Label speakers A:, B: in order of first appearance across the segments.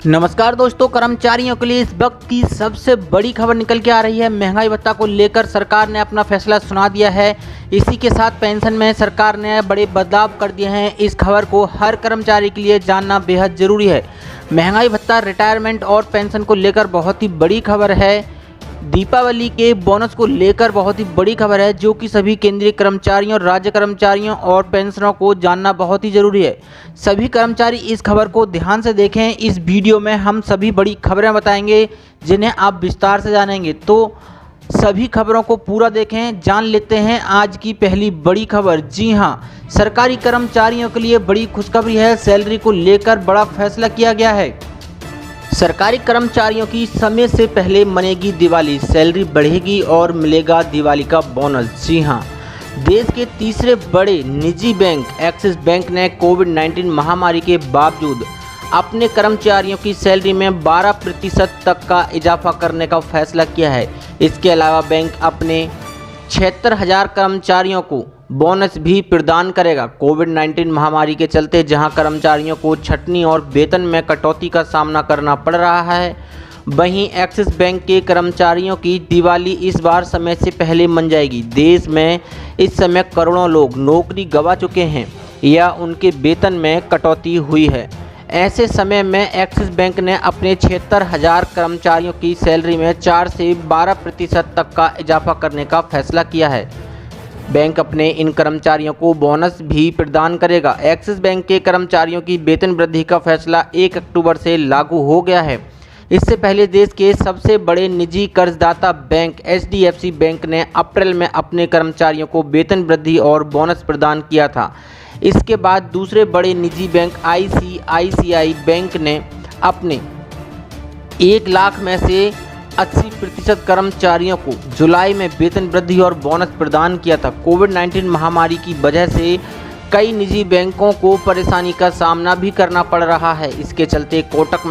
A: नमस्कार दोस्तों, कर्मचारियों के लिए इस वक्त की सबसे बड़ी खबर निकल के आ रही है। महंगाई भत्ता को लेकर सरकार ने अपना फैसला सुना दिया है। इसी के साथ पेंशन में सरकार ने बड़े बदलाव कर दिए हैं। इस खबर को हर कर्मचारी के लिए जानना बेहद ज़रूरी है। महंगाई भत्ता, रिटायरमेंट और पेंशन को लेकर बहुत ही बड़ी खबर है। दीपावली के बोनस को लेकर बहुत ही बड़ी खबर है, जो कि सभी केंद्रीय कर्मचारियों, राज्य कर्मचारियों और पेंशनरों को जानना बहुत ही ज़रूरी है। सभी कर्मचारी इस खबर को ध्यान से देखें। इस वीडियो में हम सभी बड़ी खबरें बताएंगे जिन्हें आप विस्तार से जानेंगे, तो सभी खबरों को पूरा देखें। जान लेते हैं आज की पहली बड़ी खबर। जी हाँ, सरकारी कर्मचारियों के लिए बड़ी खुशखबरी है। सैलरी को लेकर बड़ा फैसला किया गया है। सरकारी कर्मचारियों की समय से पहले मनेगी दिवाली, सैलरी बढ़ेगी और मिलेगा दिवाली का बोनस। जी हां, देश के तीसरे बड़े निजी बैंक एक्सिस बैंक ने कोविड-19 महामारी के बावजूद अपने कर्मचारियों की सैलरी में 12% तक का इजाफा करने का फैसला किया है। इसके अलावा बैंक अपने 76,000 कर्मचारियों को बोनस भी प्रदान करेगा। कोविड-19 महामारी के चलते जहां कर्मचारियों को छंटनी और वेतन में कटौती का सामना करना पड़ रहा है, वहीं एक्सिस बैंक के कर्मचारियों की दिवाली इस बार समय से पहले मन जाएगी। देश में इस समय करोड़ों लोग नौकरी गंवा चुके हैं या उनके वेतन में कटौती हुई है। ऐसे समय में एक्सिस बैंक ने अपने 76,000 कर्मचारियों की सैलरी में 4 से 12% तक का इजाफा करने का फैसला किया है। बैंक अपने इन कर्मचारियों को बोनस भी प्रदान करेगा। एक्सिस बैंक के कर्मचारियों की वेतन वृद्धि का फैसला 1 अक्टूबर से लागू हो गया है। इससे पहले देश के सबसे बड़े निजी कर्जदाता बैंक HDFC बैंक ने अप्रैल में अपने कर्मचारियों को वेतन वृद्धि और बोनस प्रदान किया था। इसके बाद दूसरे बड़े निजी बैंक ICICI बैंक ने अपने 1 लाख में से 80% कर्मचारियों को जुलाई में वेतन वृद्धि और बोनस प्रदान किया था। कोविड-19 महामारी की वजह से कई निजी बैंकों को परेशानी का सामना भी करना पड़ रहा है। इसके चलते कोटक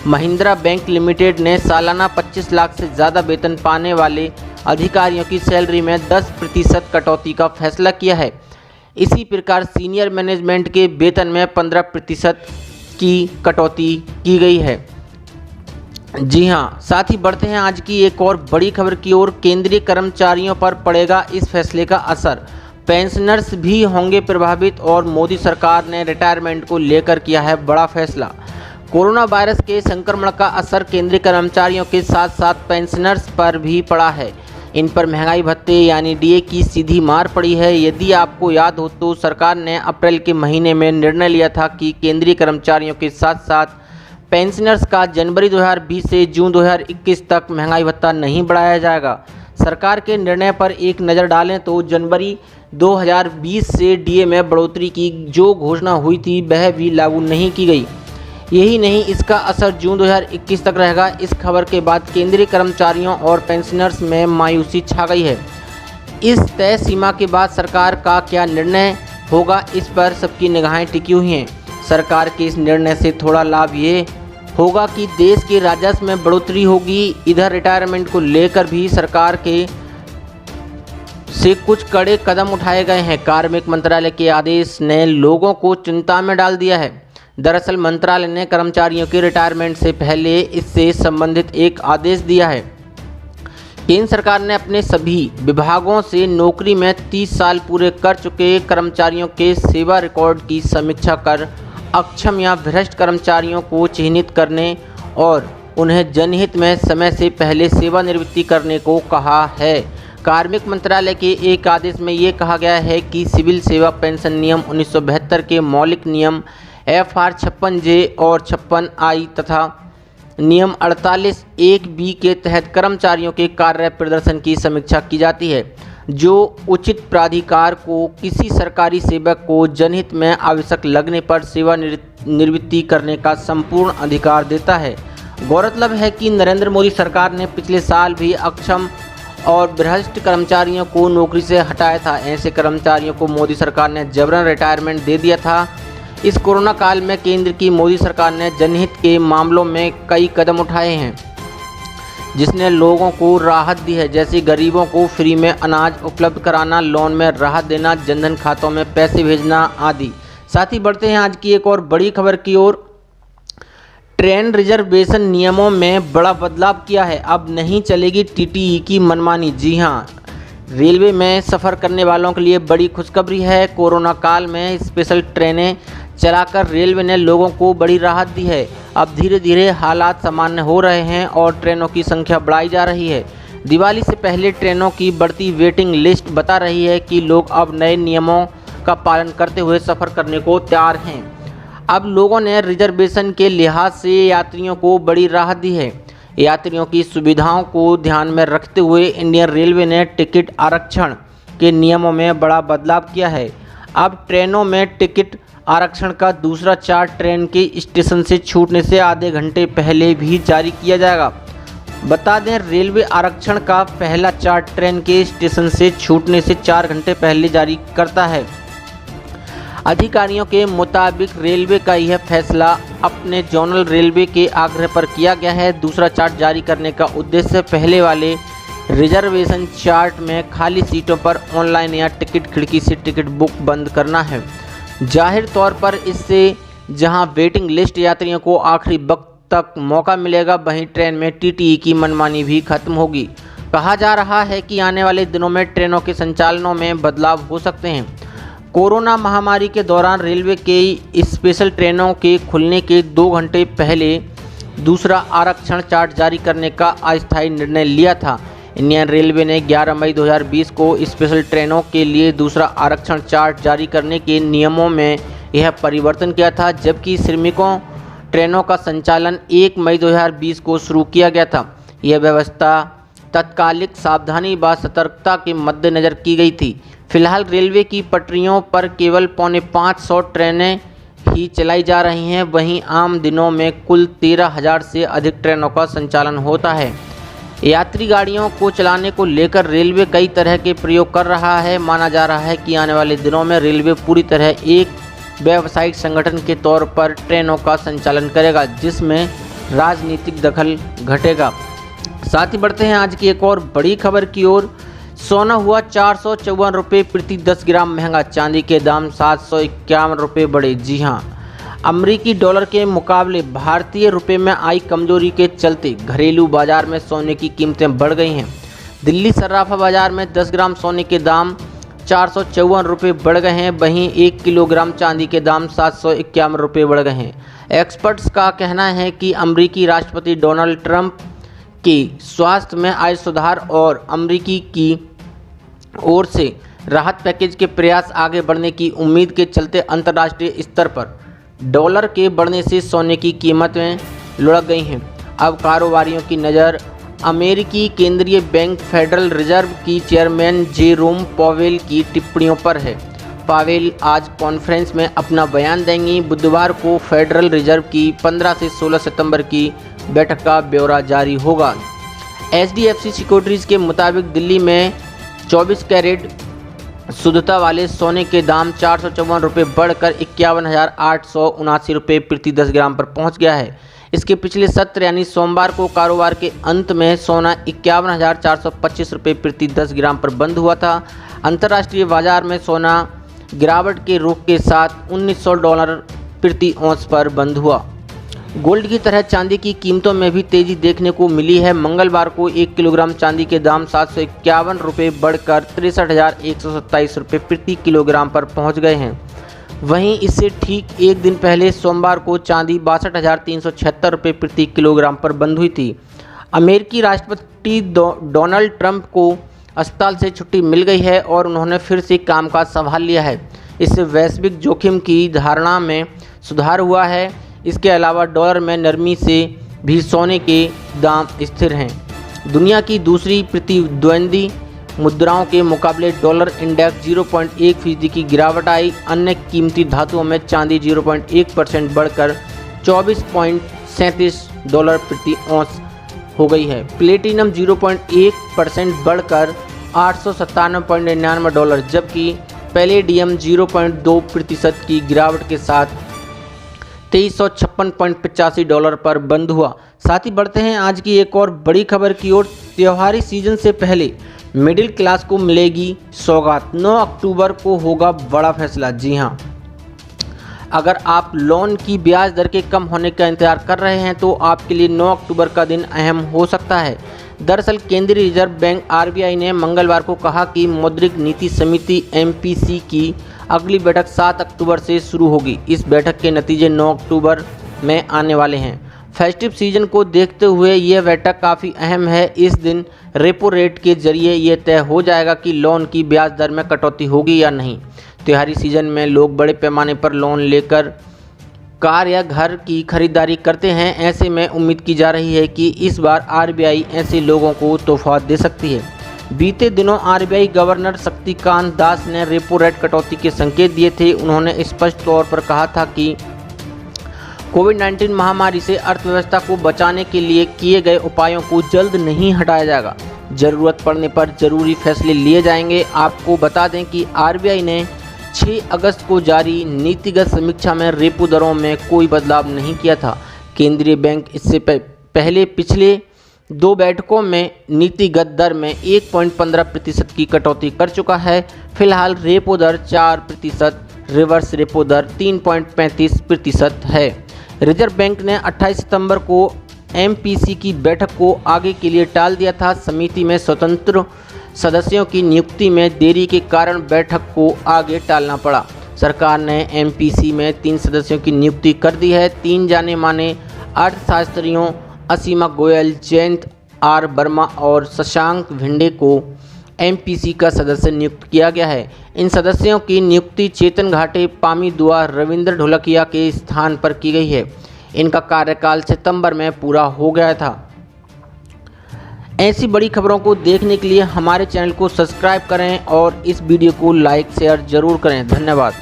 A: महिंद्रा बैंक लिमिटेड ने सालाना 25 लाख से ज़्यादा वेतन पाने वाले अधिकारियों की सैलरी में 10% कटौती का फैसला किया है। इसी प्रकार सीनियर मैनेजमेंट के वेतन में 15% की कटौती की गई है। जी हाँ, साथ ही बढ़ते हैं आज की एक और बड़ी खबर की ओर। केंद्रीय कर्मचारियों पर पड़ेगा इस फैसले का असर, पेंशनर्स भी होंगे प्रभावित और मोदी सरकार ने रिटायरमेंट को लेकर किया है बड़ा फैसला। कोरोना वायरस के संक्रमण का असर केंद्रीय कर्मचारियों के साथ साथ पेंशनर्स पर भी पड़ा है। इन पर महंगाई भत्ते यानी DA की सीधी मार पड़ी है। यदि आपको याद हो तो सरकार ने अप्रैल के महीने में निर्णय लिया था कि केंद्रीय कर्मचारियों के साथ साथ पेंशनर्स का जनवरी 2020 से जून 2021 तक महंगाई भत्ता नहीं बढ़ाया जाएगा। सरकार के निर्णय पर एक नज़र डालें तो जनवरी 2020 से DA में बढ़ोतरी की जो घोषणा हुई थी वह भी लागू नहीं की गई। यही नहीं, इसका असर जून 2021 तक रहेगा। इस खबर के बाद केंद्रीय कर्मचारियों और पेंशनर्स में मायूसी छा गई है। इस तय सीमा के बाद सरकार का क्या निर्णय होगा, इस पर सबकी निगाहें टिकी हुई हैं। सरकार के इस निर्णय से थोड़ा लाभ ये होगा कि देश के राजस्व में बढ़ोतरी होगी। इधर रिटायरमेंट को लेकर भी सरकार से कुछ कड़े कदम उठाए गए हैं। कार्मिक मंत्रालय के आदेश ने लोगों को चिंता में डाल दिया है। दरअसल मंत्रालय ने कर्मचारियों के रिटायरमेंट से पहले इससे संबंधित एक आदेश दिया है। केंद्र सरकार ने अपने सभी विभागों से नौकरी में 30 साल पूरे कर चुके कर्मचारियों के सेवा रिकॉर्ड की समीक्षा कर अक्षम या भ्रष्ट कर्मचारियों को चिन्हित करने और उन्हें जनहित में समय से पहले सेवानिवृत्ति करने को कहा है। कार्मिक मंत्रालय के एक आदेश में ये कहा गया है कि सिविल सेवा पेंशन नियम 1972 के मौलिक नियम FR 56J और 56I तथा नियम 48(1)B के तहत कर्मचारियों के कार्य प्रदर्शन की समीक्षा की जाती है, जो उचित प्राधिकार को किसी सरकारी सेवक को जनहित में आवश्यक लगने पर सेवानिवृत्ति करने का संपूर्ण अधिकार देता है। गौरतलब है कि नरेंद्र मोदी सरकार ने पिछले साल भी अक्षम और भ्रष्ट कर्मचारियों को नौकरी से हटाया था। ऐसे कर्मचारियों को मोदी सरकार ने जबरन रिटायरमेंट दे दिया था। इस कोरोना काल में केंद्र की मोदी सरकार ने जनहित के मामलों में कई कदम उठाए हैं, जिसने लोगों को राहत दी है, जैसे गरीबों को फ्री में अनाज उपलब्ध कराना, लोन में राहत देना, जनधन खातों में पैसे भेजना आदि। साथ ही बढ़ते हैं आज की एक और बड़ी खबर की ओर। ट्रेन रिजर्वेशन नियमों में बड़ा बदलाव किया है। अब नहीं चलेगी टीटीई की मनमानी। जी हां, रेलवे में सफ़र करने वालों के लिए बड़ी खुशखबरी है। कोरोना काल में स्पेशल ट्रेनें चलाकर रेलवे ने लोगों को बड़ी राहत दी है। अब धीरे धीरे हालात सामान्य हो रहे हैं और ट्रेनों की संख्या बढ़ाई जा रही है। दिवाली से पहले ट्रेनों की बढ़ती वेटिंग लिस्ट बता रही है कि लोग अब नए नियमों का पालन करते हुए सफ़र करने को तैयार हैं। अब लोगों ने रिजर्वेशन के लिहाज से यात्रियों को बड़ी राहत दी है। यात्रियों की सुविधाओं को ध्यान में रखते हुए इंडियन रेलवे ने टिकट आरक्षण के नियमों में बड़ा बदलाव किया है। अब ट्रेनों में टिकट आरक्षण का दूसरा चार्ट ट्रेन के स्टेशन से छूटने से आधे घंटे पहले भी जारी किया जाएगा। बता दें, रेलवे आरक्षण का पहला चार्ट ट्रेन के स्टेशन से छूटने से 4 घंटे पहले जारी करता है। अधिकारियों के मुताबिक रेलवे का यह फैसला अपने जोनल रेलवे के आग्रह पर किया गया है। दूसरा चार्ट जारी करने का उद्देश्य पहले वाले रिजर्वेशन चार्ट में खाली सीटों पर ऑनलाइन या टिकट खिड़की से टिकट बुक बंद करना है। जाहिर तौर पर इससे जहां वेटिंग लिस्ट यात्रियों को आखिरी वक्त तक मौका मिलेगा, वहीं ट्रेन में टीटीई की मनमानी भी खत्म होगी। कहा जा रहा है कि आने वाले दिनों में ट्रेनों के संचालनों में बदलाव हो सकते हैं। कोरोना महामारी के दौरान रेलवे के स्पेशल ट्रेनों के खुलने के 2 घंटे पहले दूसरा आरक्षण चार्ट जारी करने का अस्थायी निर्णय लिया था। इंडियन रेलवे ने 11 मई 2020 को स्पेशल ट्रेनों के लिए दूसरा आरक्षण चार्ट जारी करने के नियमों में यह परिवर्तन किया था, जबकि श्रमिकों ट्रेनों का संचालन 1 मई 2020 को शुरू किया गया था। यह व्यवस्था तत्कालिक सावधानी व सतर्कता के मद्देनज़र की गई थी। फिलहाल रेलवे की पटरियों पर केवल 550 ट्रेनें ही चलाई जा रही हैं। वहीं आम दिनों में कुल 13,000 से अधिक ट्रेनों का संचालन होता है। यात्री गाड़ियों को चलाने को लेकर रेलवे कई तरह के प्रयोग कर रहा है। माना जा रहा है कि आने वाले दिनों में रेलवे पूरी तरह एक व्यावसायिक संगठन के तौर पर ट्रेनों का संचालन करेगा, जिसमें राजनीतिक दखल घटेगा। साथ ही बढ़ते हैं आज की एक और बड़ी खबर की ओर। सोना हुआ 454 रुपये प्रति 10 ग्राम महंगा, चांदी के दाम 751 रुपये बढ़े। जी हां, अमरीकी डॉलर के मुकाबले भारतीय रुपये में आई कमजोरी के चलते घरेलू बाजार में सोने की कीमतें बढ़ गई हैं। दिल्ली सर्राफा बाजार में 10 ग्राम सोने के दाम 454 रुपये बढ़ गए हैं। वहीं 1 किलोग्राम चांदी के दाम 751 रुपये बढ़ गए हैं। एक्सपर्ट्स का कहना है कि अमरीकी राष्ट्रपति डोनाल्ड ट्रंप के स्वास्थ्य में आए सुधार और अमरीकी की ओर से राहत पैकेज के प्रयास आगे बढ़ने की उम्मीद के चलते अंतर्राष्ट्रीय स्तर पर डॉलर के बढ़ने से सोने की कीमतें लुढ़क गई हैं। अब कारोबारियों की नज़र अमेरिकी केंद्रीय बैंक फेडरल रिजर्व की चेयरमैन जेरोम पॉवेल की टिप्पणियों पर है। पॉवेल आज कॉन्फ्रेंस में अपना बयान देंगी। बुधवार को फेडरल रिजर्व की 15 से 16 सितंबर की बैठक का ब्यौरा जारी होगा। HDFC सिक्योरिटीज़ के मुताबिक दिल्ली में 24 कैरेट शुद्धता वाले सोने के दाम 454 रुपये बढ़कर 51,879 रुपये प्रति 10 ग्राम पर पहुंच गया है। इसके पिछले सत्र यानी सोमवार को कारोबार के अंत में सोना 51,425 रुपये प्रति 10 ग्राम पर बंद हुआ था। अंतर्राष्ट्रीय बाजार में सोना गिरावट के रुख के साथ $1,900 प्रति औंस पर बंद हुआ। गोल्ड की तरह चांदी की कीमतों में भी तेजी देखने को मिली है। मंगलवार को 1 किलोग्राम चांदी के दाम 751 रुपये बढ़कर 63,127 रुपये प्रति किलोग्राम पर पहुंच गए हैं। वहीं इससे ठीक एक दिन पहले सोमवार को चांदी 62,376 रुपये प्रति किलोग्राम पर बंद हुई थी। अमेरिकी राष्ट्रपति डोनाल्ड ट्रंप को अस्पताल से छुट्टी मिल गई है और उन्होंने फिर से कामकाज संभाल लिया है। इससे वैश्विक जोखिम की धारणा में सुधार हुआ है। इसके अलावा डॉलर में नरमी से भी सोने के दाम स्थिर हैं। दुनिया की दूसरी प्रतिद्वंदी मुद्राओं के मुकाबले डॉलर इंडेक्स 0.1% की गिरावट आई। अन्य कीमती धातुओं में चांदी 0.1% बढ़कर $24.37 प्रति औंस हो गई है। प्लेटिनम 0.1% बढ़कर $897.99, जबकि पैलेडियम 0.2% की गिरावट के साथ $2356.85 पर बंद हुआ। साथ ही बढ़ते हैं आज की एक और बड़ी खबर की ओर। त्योहारी सीजन से पहले मिडिल क्लास को मिलेगी सौगात। 9 अक्टूबर को होगा बड़ा फैसला। जी हां, अगर आप लोन की ब्याज दर के कम होने का इंतजार कर रहे हैं तो आपके लिए 9 अक्टूबर का दिन अहम हो सकता है। दरअसल केंद्रीय रिजर्व बैंक आरबीआई ने मंगलवार को कहा कि मौद्रिक नीति समिति एमपीसी की अगली बैठक 7 अक्टूबर से शुरू होगी। इस बैठक के नतीजे 9 अक्टूबर में आने वाले हैं। फेस्टिव सीजन को देखते हुए यह बैठक काफ़ी अहम है। इस दिन रेपो रेट के जरिए ये तय हो जाएगा कि लोन की ब्याज दर में कटौती होगी या नहीं। त्योहारी सीजन में लोग बड़े पैमाने पर लोन लेकर कार या घर की खरीदारी करते हैं। ऐसे में उम्मीद की जा रही है कि इस बार आरबीआई ऐसे लोगों को तोहफा दे सकती है। बीते दिनों आरबीआई गवर्नर शक्तिकांत दास ने रेपो रेट कटौती के संकेत दिए थे। उन्होंने स्पष्ट तौर पर कहा था कि कोविड-19 महामारी से अर्थव्यवस्था को बचाने के लिए किए गए उपायों को जल्द नहीं हटाया जाएगा। ज़रूरत पड़ने पर ज़रूरी फैसले लिए जाएंगे। आपको बता दें कि आरबीआई ने 6 अगस्त को जारी नीतिगत समीक्षा में रेपो दरों में कोई बदलाव नहीं किया था। केंद्रीय बैंक इससे पहले पिछले 2 बैठकों में नीतिगत दर में 1.15% की कटौती कर चुका है। फिलहाल रेपो दर 4%, रिवर्स रेपो दर 3.35% है। रिजर्व बैंक ने 28 सितंबर को एमपीसी की बैठक को आगे के लिए टाल दिया था। समिति में स्वतंत्र सदस्यों की नियुक्ति में देरी के कारण बैठक को आगे टालना पड़ा। सरकार ने एमपीसी में 3 सदस्यों की नियुक्ति कर दी है। 3 जाने माने अर्थशास्त्रियों असीमा गोयल, जयंत आर वर्मा और शशांक भिंडे को एमपीसी का सदस्य नियुक्त किया गया है। इन सदस्यों की नियुक्ति चेतन घाटे, पामी दुआ, रविंद्र ढोलकिया के स्थान पर की गई है। इनका कार्यकाल सितंबर में पूरा हो गया था। ऐसी बड़ी खबरों को देखने के लिए हमारे चैनल को सब्सक्राइब करें और इस वीडियो को लाइक शेयर जरूर करें। धन्यवाद।